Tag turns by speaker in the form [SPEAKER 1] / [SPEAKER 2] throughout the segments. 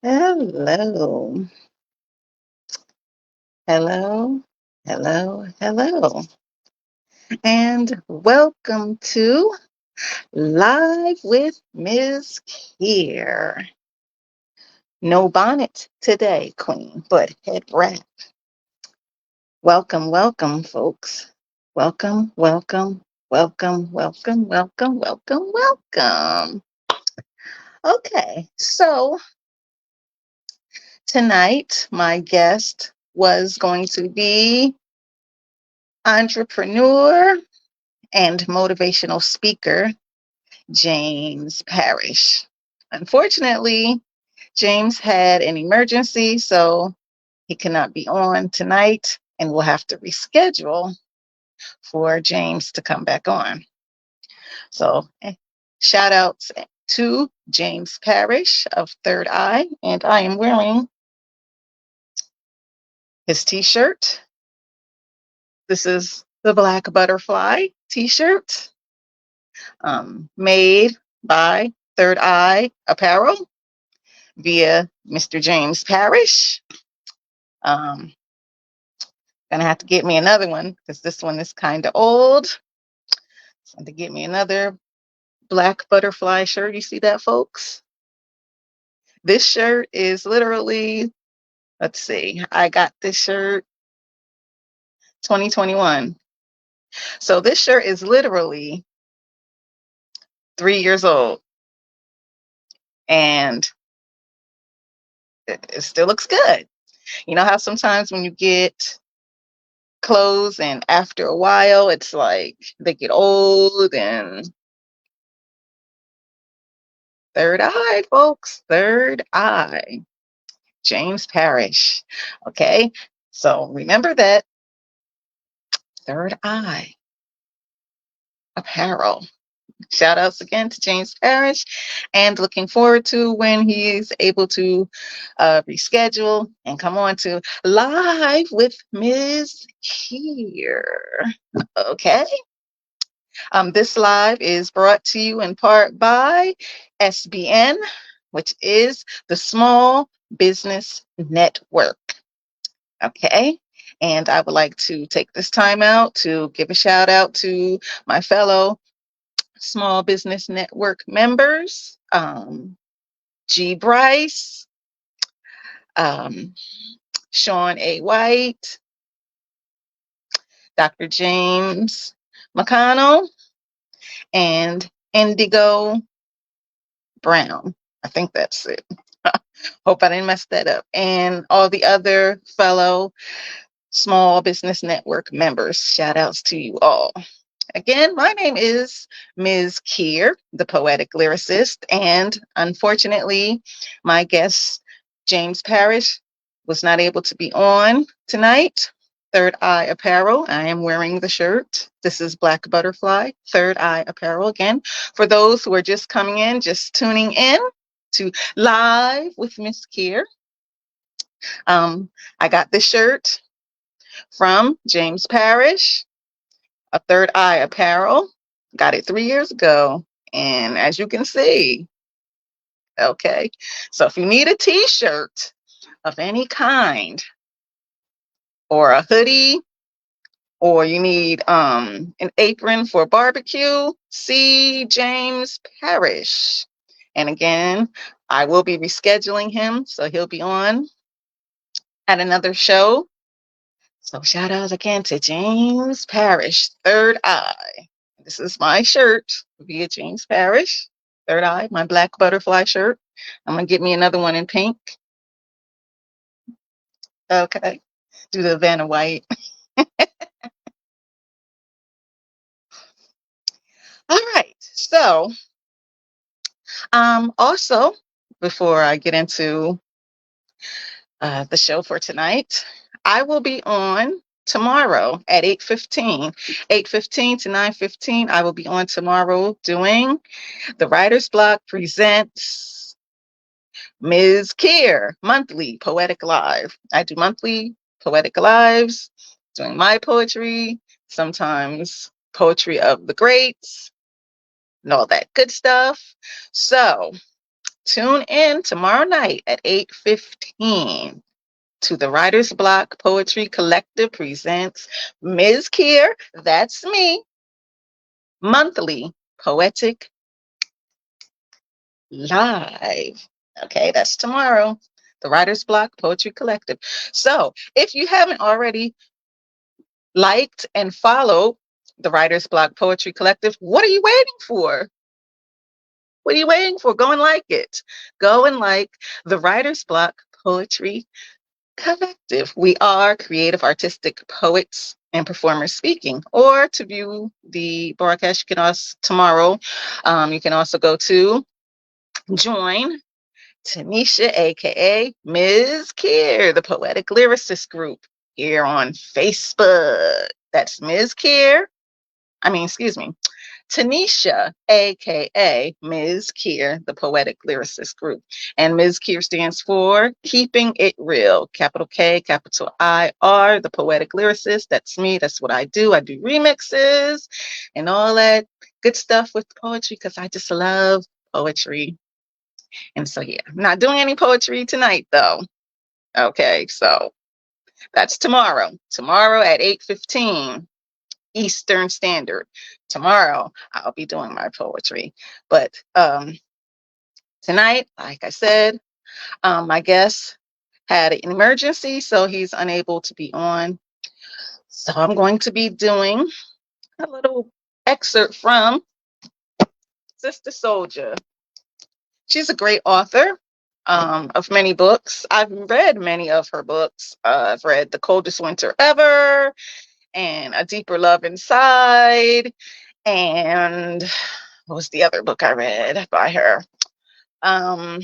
[SPEAKER 1] Hello, hello, hello, and welcome to Live with Ms. Kier. No bonnet today, Queen, but head wrap. Welcome, folks. Welcome. Okay, so tonight my guest was going to be entrepreneur and motivational speaker James Parrish. Unfortunately, James had an emergency, so he cannot be on tonight, and we'll have to reschedule for James to come back on. So, shout outs to James Parrish of Third Eye, and I am wearing his t shirt. This is the Black Butterfly t shirt, made by Third Eye Apparel via Mr. James Parrish. Um, gonna have to get me another one because this one is kind of old. So to get me another Black Butterfly shirt. You see that, folks? This shirt is literally, let's see, I got this shirt 2021. So this shirt is literally 3 years old, and it still looks good. You know how sometimes when you get clothes and after a while it's like they get old, and Third Eye, folks, Third Eye. James Parrish. Okay, so remember that Third Eye Apparel. Shout outs again to James Parrish, and looking forward to when he is able to reschedule and come on to Live with Ms. Kier. Okay. This live is brought to you in part by SBN, which is the Small Business Network. Okay. And I would like to take this time out to give a shout out to my fellow Small Business Network members, G. Bryce, um, Sean A. White, Dr. James McConnell, and Indigo Brown. I think that's it. Hope I didn't mess that up. And all the other fellow Small Business Network members. Shout outs to you all. Again, my name is Ms. Kier, the poetic lyricist, and unfortunately, my guest, James Parrish, was not able to be on tonight. Third Eye Apparel. I am wearing the shirt. This is Black Butterfly, Third Eye Apparel. Again, for those who are just coming in, just tuning in to Live with Ms. Kier. I got this shirt from James Parrish, a Third Eye Apparel. Got it 3 years ago. And as you can see, okay, so if you need a t-shirt of any kind, or a hoodie, or you need an apron for barbecue, see James Parrish. And again, I will be rescheduling him, so he'll be on at another show. So shout out again to James Parrish, Third Eye. This is my shirt via James Parrish, Third Eye, my Black Butterfly shirt. I'm going to get me another one in pink. Okay. Do the Vanna White. All right. So, also, before I get into the show for tonight, I will be on tomorrow at 8:15. 8:15 to 9:15, I will be on tomorrow doing the Writer's Block presents Mz.KIR monthly poetic live. I do monthly poetic lives, doing my poetry, sometimes poetry of the greats, and all that good stuff. So tune in tomorrow night at 8:15 to the Writer's Block Poetry Collective presents Mz.KIR, that's me, monthly poetic live. Okay, that's tomorrow. The Writer's Block Poetry Collective. So if you haven't already liked and followed the Writer's Block Poetry Collective, what are you waiting for? What are you waiting for? Go and like it. Go and like the Writer's Block Poetry Collective. We are creative, artistic poets and performers speaking. Or to view the broadcast, you can also tomorrow. You can also go to join Tanisha, aka Mz.KIR, the Poetic Lyricist Group here on Facebook. That's Mz.KIR. Excuse me. Tanisha, aka Mz.KIR, the Poetic Lyricist Group. And Mz.KIR stands for Keeping It Real. Capital K, capital I-R, the Poetic Lyricist. That's me. That's what I do. I do remixes and all that good stuff with poetry because I just love poetry. And so, yeah, I'm not doing any poetry tonight, though. Okay, so that's tomorrow. Tomorrow at 8:15. Eastern Standard. Tomorrow I'll be doing my poetry. But tonight, like I said, my guest had an emergency, so he's unable to be on. So I'm going to be doing a little excerpt from Sister Soldier. She's a great author of many books. I've read many of her books. I've read The Coldest Winter Ever and A Deeper Love Inside. And what was the other book I read by her? Can't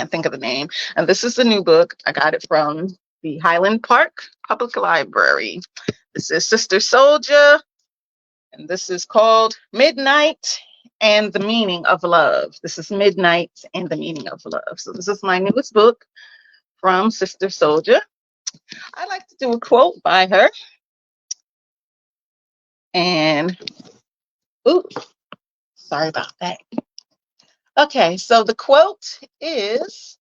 [SPEAKER 1] think of the name. And this is the new book. I got it from the Highland Park Public Library. This is Sister Soldier, and this is called Midnight and the Meaning of Love. This is Midnight and the Meaning of Love. So this is my newest book from Sister Soldier. I like to do a quote by her. And, sorry about that. Okay, so the quote is,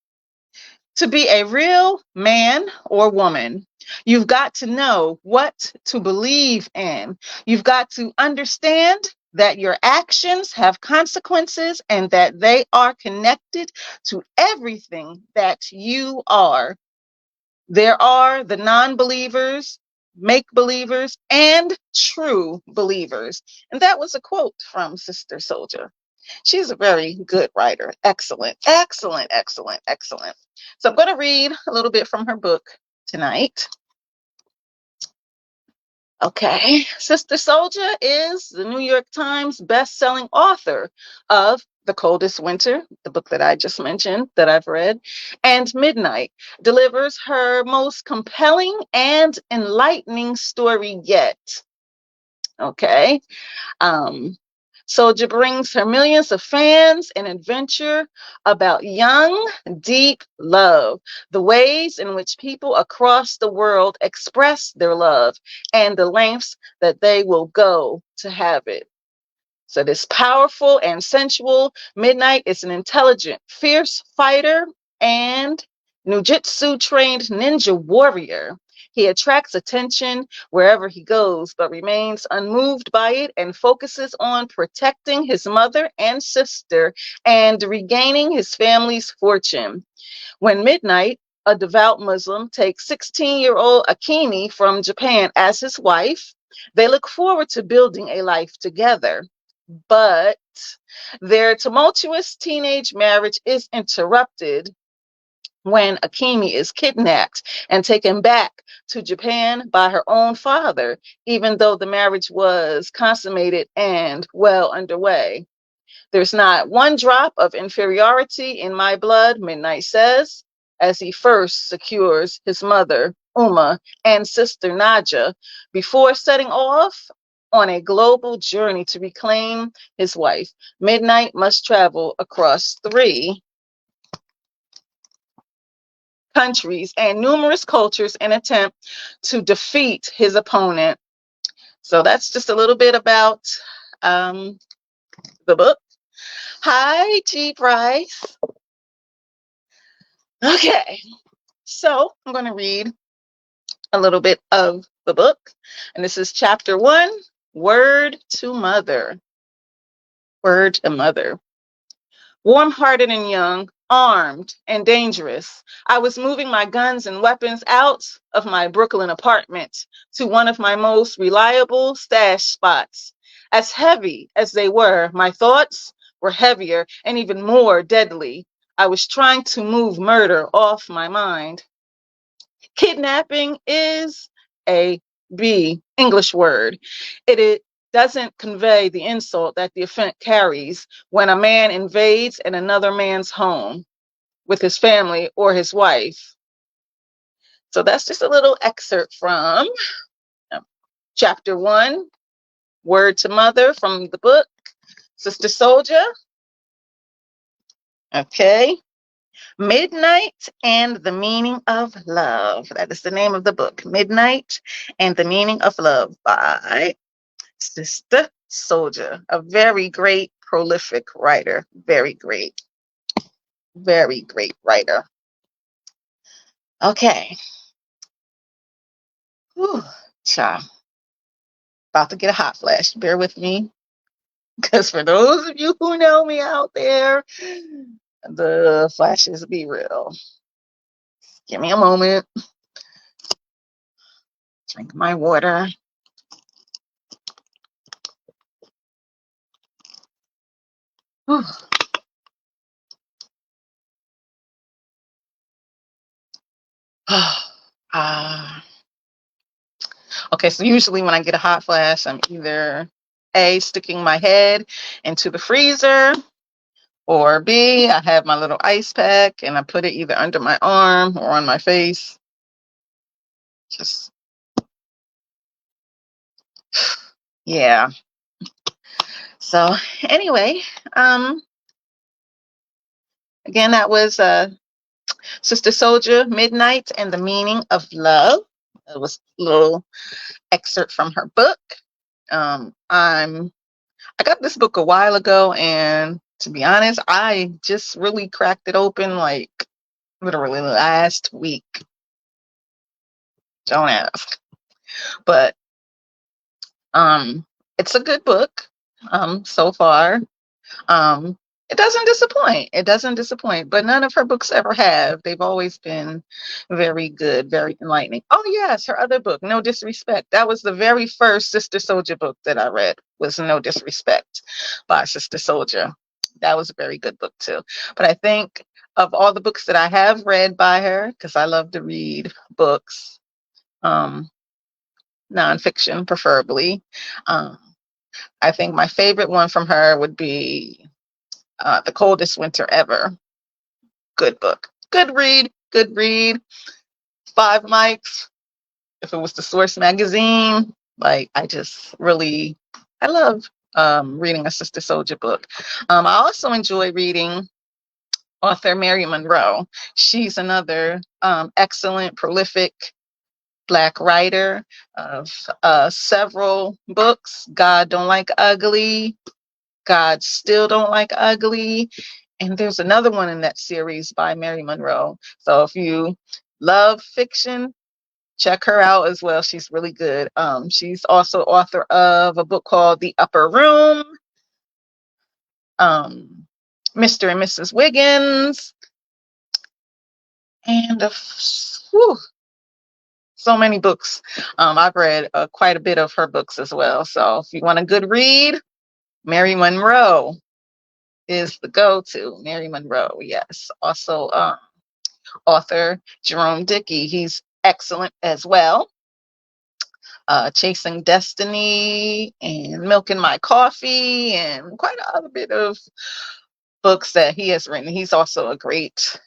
[SPEAKER 1] to be a real man or woman, you've got to know what to believe in. You've got to understand that your actions have consequences and that they are connected to everything that you are. There are the non-believers, make-believers, and true believers. And that was a quote from Sister Soldier. She's a very good writer. Excellent, excellent, excellent, excellent. So I'm going to read a little bit from her book tonight. Okay. Sister Soldier is the New York Times best-selling author of The Coldest Winter, the book that I just mentioned that I've read, and Midnight, delivers her most compelling and enlightening story yet. Okay. Soldier brings her millions of fans an adventure about young, deep love, the ways in which people across the world express their love, and the lengths that they will go to have it. So this powerful and sensual Midnight is an intelligent, fierce fighter and Nujitsu trained ninja warrior. He attracts attention wherever he goes, but remains unmoved by it and focuses on protecting his mother and sister and regaining his family's fortune. When Midnight, a devout Muslim, takes 16-year-old Akemi from Japan as his wife, they look forward to building a life together. But their tumultuous teenage marriage is interrupted when Akemi is kidnapped and taken back to Japan by her own father, even though the marriage was consummated and well underway. There's not one drop of inferiority in my blood, Midnight says, as he first secures his mother, Uma, and sister Naja, before setting off on a global journey to reclaim his wife. Midnight must travel across 3 countries and numerous cultures in an attempt to defeat his opponent. So that's just a little bit about the book. Hi, G. Bryce. Okay, so I'm going to read a little bit of the book, and this is chapter 1, Word to Mother. Word to Mother. Warm-hearted and young, armed and dangerous, I was moving my guns and weapons out of my Brooklyn apartment to one of my most reliable stash spots. As heavy as they were, my thoughts were heavier and even more deadly. I was trying to move murder off my mind. Kidnapping is a B English word. It doesn't convey the insult that the offense carries when a man invades in another man's home with his family or his wife. So that's just a little excerpt from chapter 1, Word to Mother, from the book Sister Soldier. Okay. Midnight and the Meaning of Love. That is the name of the book. Midnight and the Meaning of Love by Sister Soldier. A very great, prolific writer. Very great writer. Okay. Whew, child. About to get a hot flash. Bear with me. Because for those of you who know me out there, the flashes be real. Give me a moment. Drink my water. Whew. Okay, so usually when I get a hot flash, I'm either A, sticking my head into the freezer, or B, I have my little ice pack and I put it either under my arm or on my face. Just, yeah. So anyway, again, that was Sister Soldier, Midnight and the Meaning of Love. It was a little excerpt from her book. I got this book a while ago, and to be honest, I just really cracked it open like literally last week. Don't ask. But it's a good book so far. It doesn't disappoint. It doesn't disappoint, but none of her books ever have. They've always been very good, very enlightening. Oh yes, her other book, No Disrespect. That was the very first Sister Soldier book that I read, was No Disrespect by Sister Soldier. That was a very good book too. But I think of all the books that I have read by her, because I love to read books, nonfiction preferably, I think my favorite one from her would be The Coldest Winter Ever. Good book. Good read. Good read. 5 mics. If it was the Source magazine, like I love reading a Sister Soldier book. I also enjoy reading author Mary Monroe. She's another excellent, prolific Black writer of several books. God Don't Like Ugly. God Still Don't Like Ugly. And there's another one in that series by Mary Monroe. So if you love fiction, check her out as well. She's really good. She's also author of a book called The Upper Room, Mr. and Mrs. Wiggins, and so many books. I've read quite a bit of her books as well. So if you want a good read, Mary Monroe is the go-to. Mary Monroe, yes. Also, author Jerome Dickey, he's excellent as well. Chasing Destiny and Milking My Coffee and quite a other bit of books that he has written. He's also a great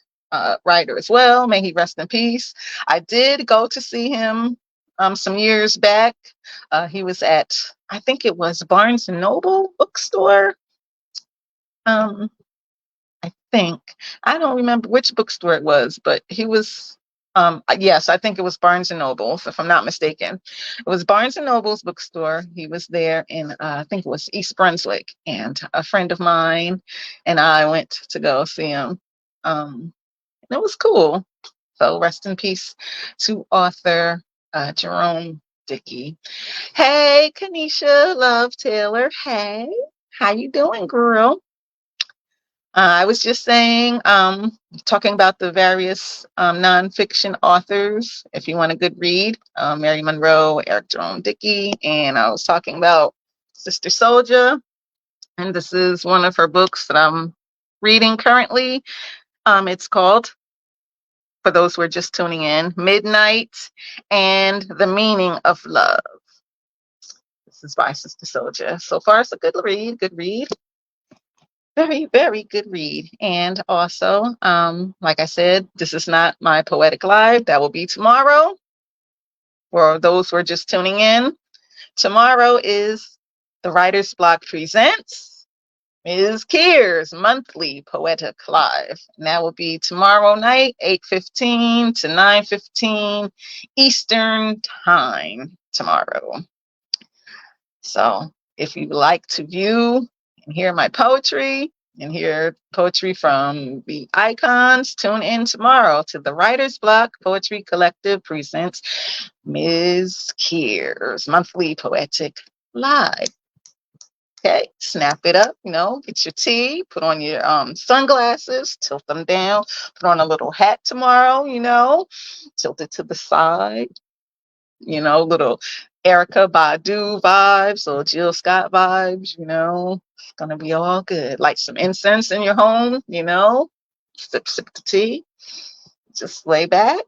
[SPEAKER 1] writer as well. May he rest in peace. I did go to see him some years back. He was at, I think it was Barnes and Noble bookstore. I think, I don't remember which bookstore it was, but he was Yes, I think it was Barnes and Nobles, if I'm not mistaken. It was Barnes and Noble's bookstore. He was there in, I think it was East Brunswick, and a friend of mine and I went to go see him. And it was cool. So rest in peace to author Jerome Dickey. Hey, Kanisha Love Taylor. Hey, how you doing, girl? I was just saying, talking about the various nonfiction authors. If you want a good read, Mary Monroe, Eric Jerome Dickey, and I was talking about Sister Soldier, and this is one of her books that I'm reading currently. It's called, for those who are just tuning in, Midnight and the Meaning of Love. This is by Sister Soldier. So far, it's a good read. Good read. Very, very good read. And also, like I said, this is not my poetic live. That will be tomorrow. For those who are just tuning in, tomorrow is the Writer's Block presents Mz.KIR's monthly poetic live. And that will be tomorrow night, 8:15 to 9:15 Eastern time tomorrow. So if you like to view and hear my poetry and hear poetry from the icons, tune in tomorrow to the Writer's Block Poetry Collective presents Mz.KIR's monthly poetic live. Okay, snap it up, get your tea, put on your sunglasses, tilt them down, put on a little hat tomorrow, tilt it to the side, little Erica Badu vibes or Jill Scott vibes, it's going to be all good. Light some incense in your home, sip the tea, just lay back,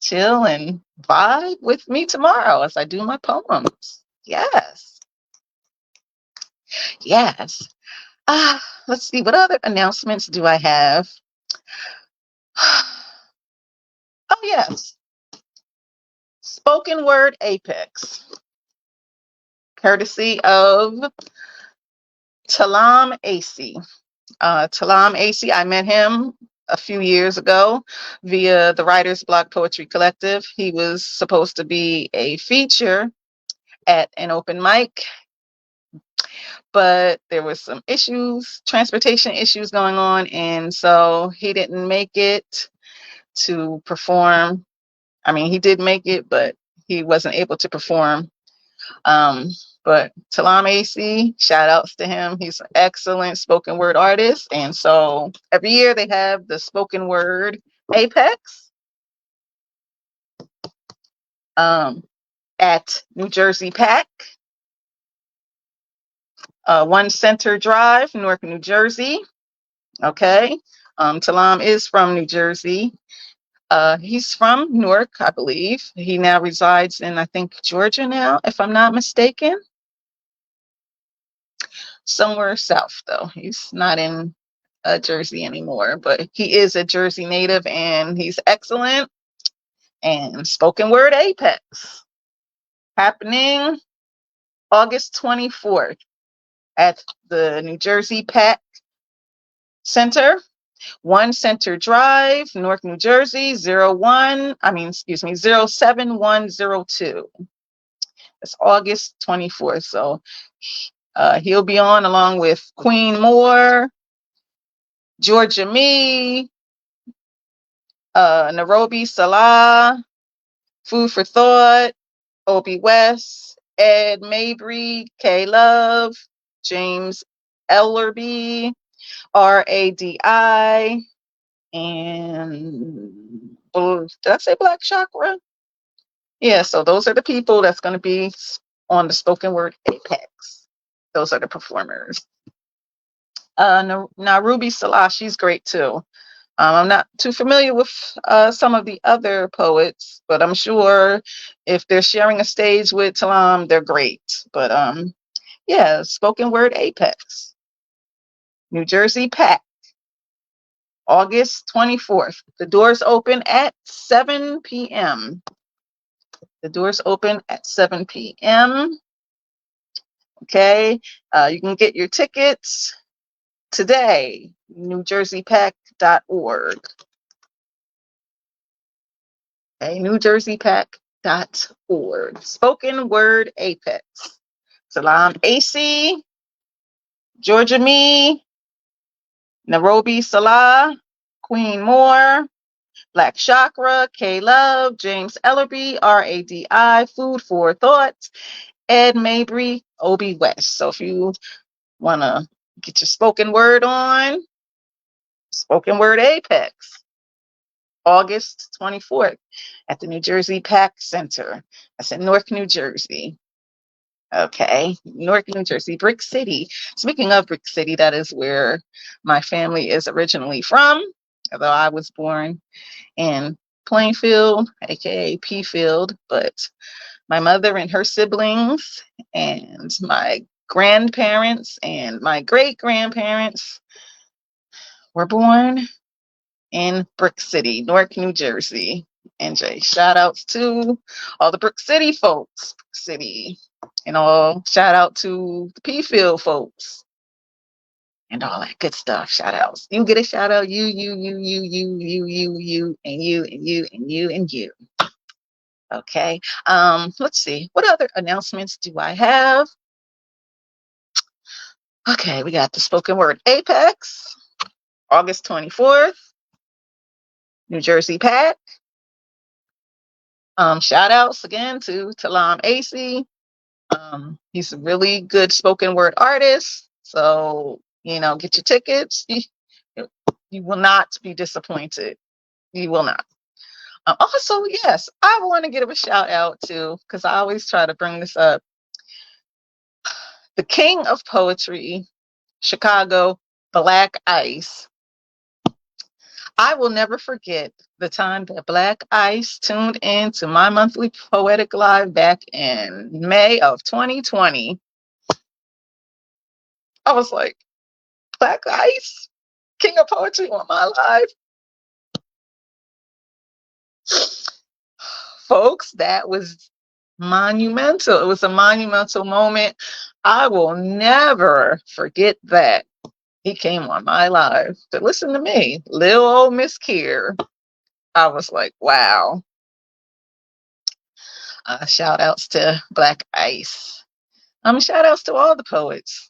[SPEAKER 1] chill, and vibe with me tomorrow as I do my poems. Yes. Yes. Let's see, what other announcements do I have? Oh, yes. Spoken Word Apex, courtesy of Talam AC. Talam AC, I met him a few years ago via the Writer's Block Poetry Collective. He was supposed to be a feature at an open mic, but there was some issues, transportation issues going on, and so he didn't make it to perform. I mean, he did make it, but he wasn't able to perform. But Talam AC, shout outs to him. He's an excellent spoken word artist. And so every year they have the spoken word Apex at New Jersey PAC, 1 Center Drive, Newark, New Jersey. Okay. Talam is from New Jersey. He's from Newark, I believe. He now resides in, I think, Georgia now, if I'm not mistaken. Somewhere south, though. He's not in Jersey anymore, but he is a Jersey native and he's excellent. And Spoken Word Apex happening August 24th at the New Jersey PAC Center, 1 Center Drive, Newark, New Jersey, 07102. It's August 24th. So he'll be on along with Queen Moore, Georgia Me, Nairobi Salah, Food for Thought, Obie West, Ed Mabry, K Love, James Ellerby, Radi, and did I say Black Chakra? Yeah, so those are the people that's going to be on the Spoken Word Apex. Those are the performers. Ruby Salah, she's great too. I'm not too familiar with some of the other poets, but I'm sure if they're sharing a stage with Talam, they're great. But yeah, Spoken Word Apex, New Jersey PAC, August 24th. The doors open at 7 p.m. The doors open at 7 p.m. Okay, you can get your tickets today, newjerseypac.org. Okay, NewJerseyPack.org. Spoken Word Apex. Salam AC, Georgia Me, Nairobi Salah, Queen Moore, Black Chakra, K Love, James Ellerby, RADI, Food for Thought, Ed Mabry, Obi West. So if you want to get your spoken word on, Spoken Word Apex, August 24th at the New Jersey Pack Center. That's in Newark, New Jersey. Okay, Newark, New Jersey, Brick City. Speaking of Brick City, that is where my family is originally from, although I was born in Plainfield, aka P-Field, but my mother and her siblings and my grandparents and my great-grandparents were born in Brick City, Newark, New Jersey. NJ, shout outs to all the Brick City folks, City, and all shout out to the P-Field folks and all that good stuff. Shout outs. You get a shout out, you, and you, and you, and you, and you. Okay. Let's see. What other announcements do I have? Okay, we got the Spoken Word Apex, August 24th, New Jersey Pack. Shout outs again to Talam AC. He's a really good spoken word artist. So, get your tickets. You will not be disappointed. You will not. Also, yes, I want to give a shout out to, because I always try to bring this up, the king of poetry, Chicago, Black Ice. I will never forget the time that Black Ice tuned into my monthly Poetic Live back in May of 2020. I was like, Black Ice, king of poetry on my live. Folks, that was monumental. It was a monumental moment. I will never forget that. He came on my live to listen to me, little old Mz.KIR. I was like, wow. Shout outs to Black Ice. Shout outs to all the poets.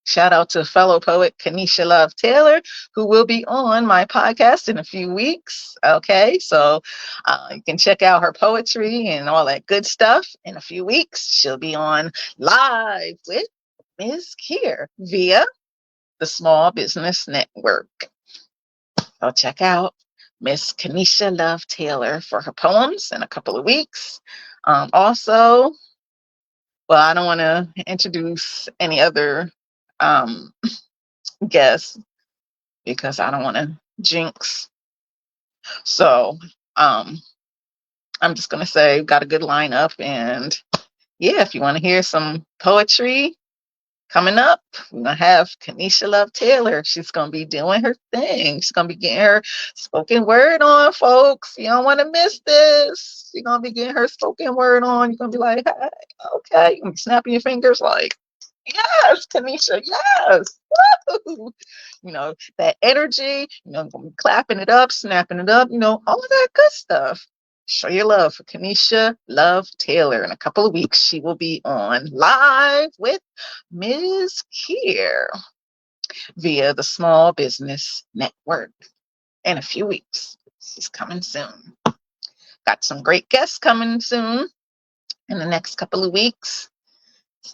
[SPEAKER 1] Shout out to fellow poet Kanisha Love Taylor, who will be on my podcast in a few weeks. Okay, so you can check out her poetry and all that good stuff in a few weeks. She'll be on live with Mz.KIR via the Small Business Network. So check out Miss Kanisha Love Taylor for her poems in a couple of weeks. Also, well, I don't want to introduce any other guests because I don't want to jinx. So I'm just going to say we've got a good lineup. And yeah, if you want to hear some poetry coming up, we're going to have Kanisha Love Taylor. She's going to be doing her thing. She's going to be getting her spoken word on, folks. You don't want to miss this. She's going to be getting her spoken word on. You're going to be like, hey, okay. You're going to be snapping your fingers like, yes, Kanisha, yes. Woo! That energy, clapping it up, snapping it up, all of that good stuff. Show your love for Kanisha Love Taylor. In a couple of weeks, she will be on live with Mz.KIR via the Small Business Network in a few weeks. She's coming soon. Got some great guests coming soon in the next couple of weeks.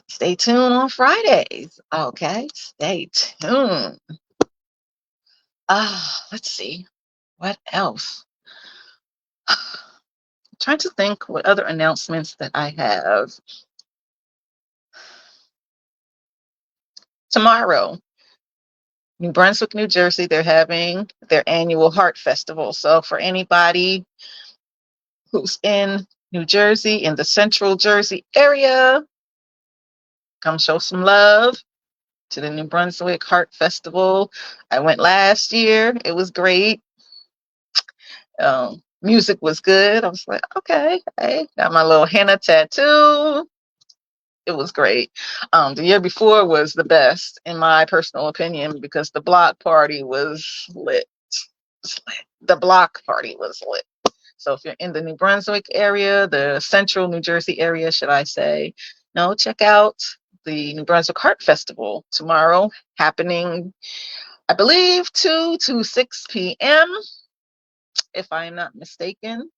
[SPEAKER 1] Stay tuned on Fridays. Okay, stay tuned. Let's see. What else? I'm trying to think what other announcements that I have. Tomorrow, New Brunswick, New Jersey, they're having their annual Heart Festival. So for anybody who's in New Jersey, in the Central Jersey area, come show some love to the New Brunswick Heart Festival. I went last year. It was great. Music was good. I was like, okay, hey, got my little henna tattoo. It was great. The year before was the best, in my personal opinion, because the block party was lit. The block party was lit. So if you're in the New Brunswick area, the central New Jersey area, should I say, no, check out the New Brunswick Heart Festival tomorrow, happening, I believe, 2 to 6 p.m., if I am not mistaken.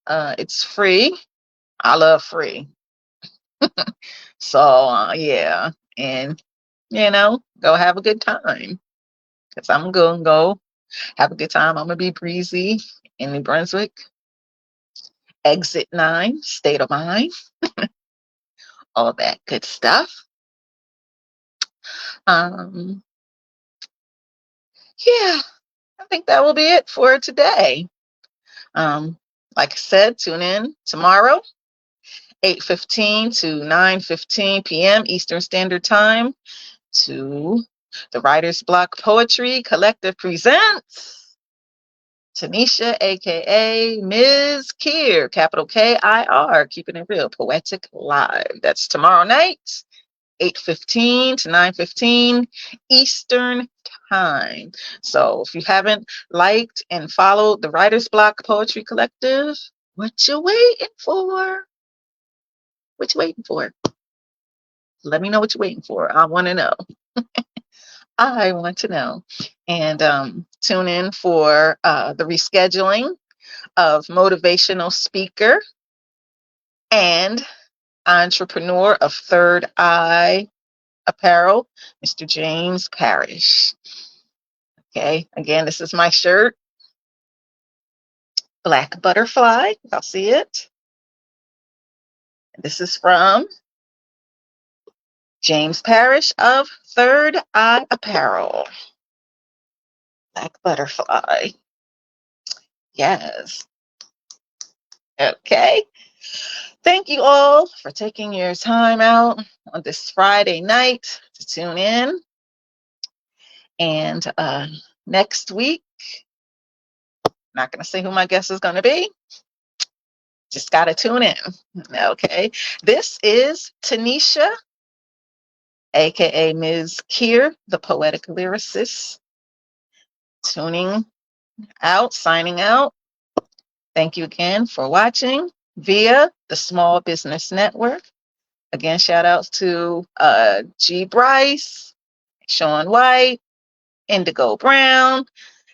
[SPEAKER 1] It's free. I love free. So, yeah. And, go have a good time. Because I'm going to go have a good time. I'm going to be breezy in New Brunswick. Exit 9, state of mind, all that good stuff. Yeah, I think that will be it for today. Like I said, tune in tomorrow, 8:15 to 9:15 p.m. Eastern Standard Time, to the Writer's Block Poetry Collective presents Tanisha, aka Mz.KIR, capital K-I-R, keeping it real, poetic live. That's tomorrow night, 8:15 to 9:15 Eastern Time. So if you haven't liked and followed the Writer's Block Poetry Collective, what you waiting for? What you waiting for? Let me know what you're waiting for. I want to know. I want to know. And tune in for the rescheduling of motivational speaker and entrepreneur of Third Eye Apparel, Mr. James Parrish. Okay, again, this is my shirt, Black Butterfly. Y'all see it? This is from James Parrish of Third Eye Apparel. Black Butterfly. Yes. Okay. Thank you all for taking your time out on this Friday night to tune in. And next week, not going to say who my guest is going to be. Just got to tune in. Okay. This is Tanisha, aka Mz.KIR, the poetic lyricist, tuning out, signing out. Thank you again for watching via the Small Business Network. Again, shout outs to G. Bryce, Sean White, Indigo Brown,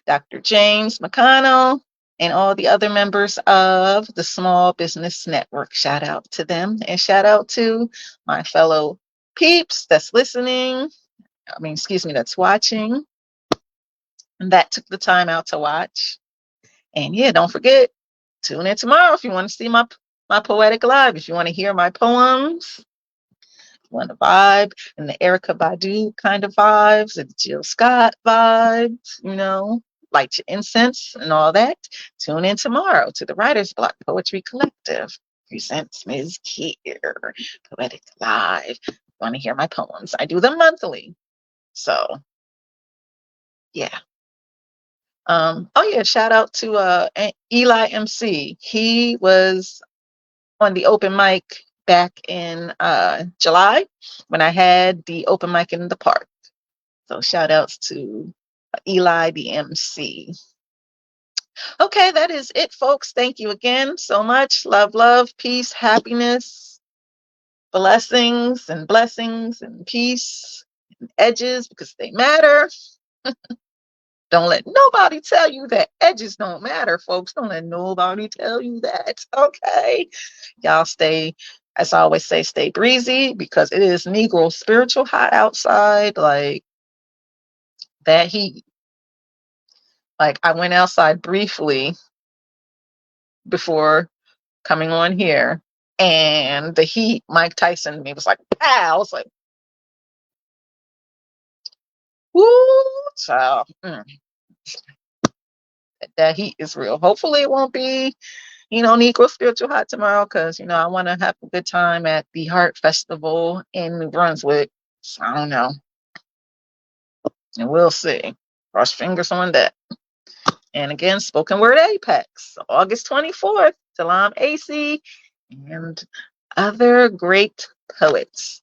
[SPEAKER 1] Dr. James McConnell, and all the other members of the Small Business Network. Shout out to them, and shout out to my fellow peeps that's listening. That's watching, and that took the time out to watch. And yeah, don't forget, tune in tomorrow if you want to see my poetic live, if you want to hear my poems, want to vibe and the Erykah Badu kind of vibes and Jill Scott vibes, light your incense and all that. Tune in tomorrow to the Writer's Block Poetry Collective presents Mz.KIR, poetic live. Want to hear my poems? I do them monthly. So yeah. Shout out to Eli MC. He was on the open mic back in July when I had the open mic in the park. So shout outs to Eli the MC. Okay, that is it, folks. Thank you again so much. Love, peace, happiness, blessings and peace and edges, because they matter. Don't let nobody tell you that edges don't matter, folks. Don't let nobody tell you that. Okay. Y'all stay, as I always say, stay breezy, because it is Negro spiritual hot outside. Like that heat. Like I went outside briefly before coming on here, and the heat, Mike Tyson to me was like, pow. I was like, woo, child. That heat is real. Hopefully it won't be, Negro spiritual hot tomorrow, because, I want to have a good time at the Heart Festival in New Brunswick. So I don't know. And we'll see. Cross fingers on that. And again, Spoken Word Apex, August 24th, Talam AC and other great poets.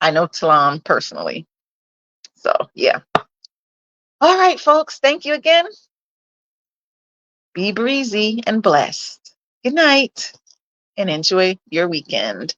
[SPEAKER 1] I know Talam personally. So, yeah. All right, folks. Thank you again. Be breezy and blessed. Good night and enjoy your weekend.